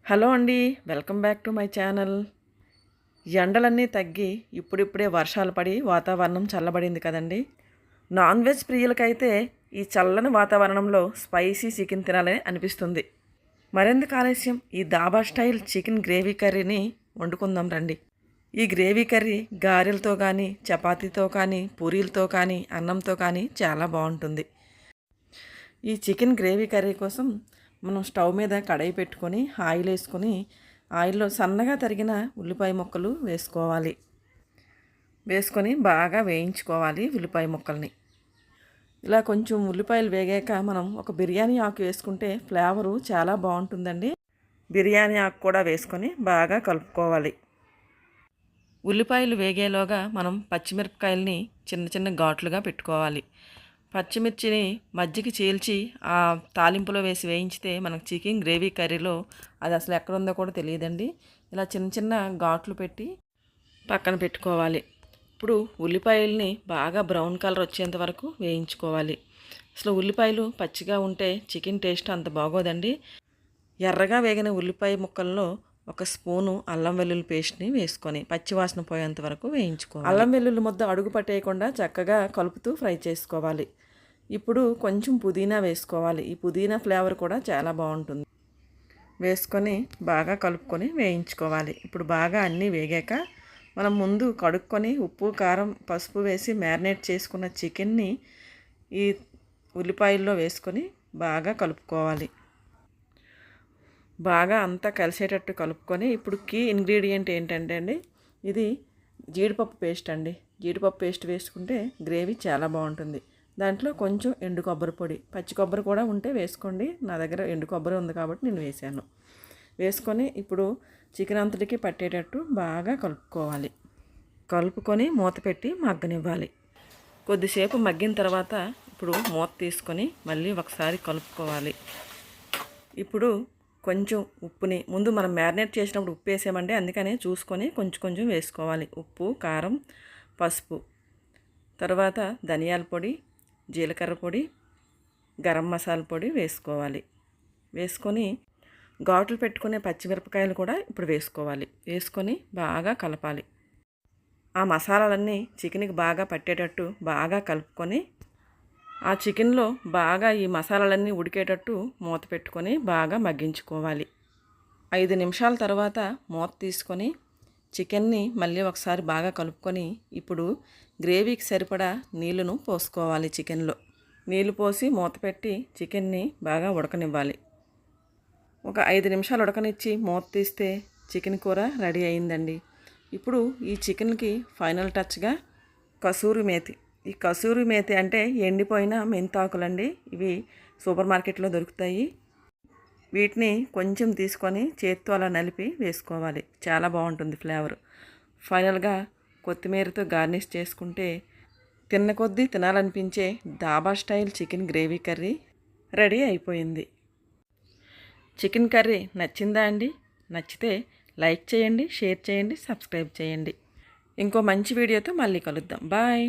Hello అండి, welcome back to my channel. ఎండలన్నీ తగ్గి ఇప్పుడిప్పుడే వర్షాలు పడి వాతావరణం చల్లబడింది కదండి. నాన్ వెజ్ ప్రియులకైతే ఈ చల్లని వాతావరణంలో స్పైసీ చికెన్ తినాలని అనిపిస్తుంది. మరెందుకు ఆలస్యం, ఈ దాబా స్టైల్ చికెన్ గ్రేవీ కర్రీని వండుకుందాం రండి. ఈ గ్రేవీ కర్రీ గారెలతో కానీ, చపాతీతో కానీ, పూరీలతో కానీ, అన్నంతో కానీ చాలా బాగుంటుంది. ఈ చికెన్ గ్రేవీ కర్రీ కోసం మనం స్టవ్ మీద కడాయి పెట్టుకొని ఆయిల్ వేసుకొని ఆయిల్లో సన్నగా తరిగిన ఉల్లిపాయ ముక్కలు వేసుకొని బాగా వేయించుకోవాలి. ఉల్లిపాయ ముక్కల్ని ఇలా కొంచెం ఉల్లిపాయలు వేగాక మనం ఒక బిర్యానీ ఆకు వేసుకుంటే ఫ్లేవరు చాలా బాగుంటుందండి. బిర్యానీ ఆకు కూడా వేసుకొని బాగా కలుపుకోవాలి. ఉల్లిపాయలు వేగేలోగా మనం పచ్చిమిరపకాయలని చిన్న చిన్న ఘాట్లుగా పెట్టుకోవాలి. పచ్చిమిర్చిని మజ్జిగ చీల్చి ఆ తాలింపులో వేసి వేయించితే మనకు చికెన్ గ్రేవీ కర్రీలో అది అసలు ఎక్కడ ఉందో కూడా తెలియదండి. ఇలా చిన్న చిన్న ఘాట్లు పెట్టి పక్కన పెట్టుకోవాలి. ఇప్పుడు ఉల్లిపాయల్ని బాగా బ్రౌన్ కలర్ వచ్చేంత వరకు వేయించుకోవాలి. అసలు ఉల్లిపాయలు పచ్చిగా ఉంటే చికెన్ టేస్ట్ అంత బాగోదండి. ఎర్రగా వేగిన ఉల్లిపాయ ముక్కల్లో ఒక స్పూను అల్లం వెల్లుల్లి పేస్ట్ని వేసుకొని పచ్చివాసన పోయేంత వరకు వేయించుకోవాలి. అల్లం వెల్లుల్లి ముద్ద అడుగు పట్టేయకుండా చక్కగా కలుపుతూ ఫ్రై చేసుకోవాలి. ఇప్పుడు కొంచెం పుదీనా వేసుకోవాలి. ఈ పుదీనా ఫ్లేవర్ కూడా చాలా బాగుంటుంది. వేసుకొని బాగా కలుపుకొని వేయించుకోవాలి. ఇప్పుడు బాగా అన్నీ వేగాక మనం ముందు కడుక్కొని ఉప్పు, కారం, పసుపు వేసి మ్యారినేట్ చేసుకున్న చికెన్ని ఈ ఉల్లిపాయల్లో వేసుకొని బాగా కలుపుకోవాలి. బాగా అంతా కలిసేటట్టు కలుపుకొని ఇప్పుడు కీ ఇంగ్రీడియంట్ ఏంటంటే అండి, ఇది జీడిపప్పు పేస్ట్ అండి. జీడిపప్పు పేస్ట్ వేసుకుంటే గ్రేవీ చాలా బాగుంటుంది. దాంట్లో కొంచెం ఎండు కొబ్బరి పొడి, పచ్చి కొబ్బరి కూడా ఉంటే వేసుకోండి. నా దగ్గర ఎండు కొబ్బరి ఉంది కాబట్టి నేను వేసాను. వేసుకొని ఇప్పుడు చికెన్ అంతటికి పట్టేటట్టు బాగా కలుపుకోవాలి. కలుపుకొని మూత పెట్టి మగ్గనివ్వాలి. కొద్దిసేపు మగ్గిన తర్వాత ఇప్పుడు మూత తీసుకొని మళ్ళీ ఒకసారి కలుపుకోవాలి. ఇప్పుడు కొంచెం ఉప్పుని ముందు మనం మ్యారినేట్ చేసినప్పుడు ఉప్పు వేసామంటే అందుకనే చూసుకొని కొంచెం కొంచెం వేసుకోవాలి. ఉప్పు, కారం, పసుపు, తర్వాత ధనియాల పొడి, జీలకర్ర పొడి, గరం మసాలా పొడి వేసుకోవాలి. వేసుకొని ఘాట్లు పెట్టుకునే పచ్చిమిరపకాయలు కూడా ఇప్పుడు వేసుకోవాలి. వేసుకొని బాగా కలపాలి. ఆ మసాలాలన్నీ చికెన్కి బాగా పట్టేటట్టు బాగా కలుపుకొని ఆ చికెన్లో బాగా ఈ మసాలాలన్నీ ఉడికేటట్టు మూత పెట్టుకొని బాగా మగ్గించుకోవాలి. 5 నిమిషాల తర్వాత మూత తీసుకొని చికెన్ని మళ్ళీ ఒకసారి బాగా కలుపుకొని ఇప్పుడు గ్రేవీకి సరిపడా నీళ్ళను పోసుకోవాలి. చికెన్లో నీళ్ళు పోసి మూత పెట్టి చికెన్ని బాగా ఉడకనివ్వాలి. ఒక 5 నిమిషాలు ఉడకనిచ్చి మూత తీస్తే చికెన్ కూర రెడీ అయిందండి. ఇప్పుడు ఈ చికెన్కి ఫైనల్ టచ్గా కసూరి మేతి. ఈ కసూరి మేతి అంటే ఎండిపోయిన మెంతాకులండి. ఇవి సూపర్ మార్కెట్లో దొరుకుతాయి. వీటిని కొంచెం తీసుకొని చేత్తో అలా నలిపి వేసుకోవాలి. చాలా బాగుంటుంది ఫ్లేవర్. ఫైనల్గా కొత్తిమీరతో గార్నిష్ చేసుకుంటే తిన్న కొద్దీ తినాలనిపించే dhaba style chicken gravy curry ready అయిపోయింది. చికెన్ కర్రీ నచ్చిందా అండి? నచ్చితే లైక్ చేయండి, షేర్ చేయండి, సబ్స్క్రైబ్ చేయండి. ఇంకో మంచి వీడియోతో మళ్ళీ కలుద్దాం. బాయ్.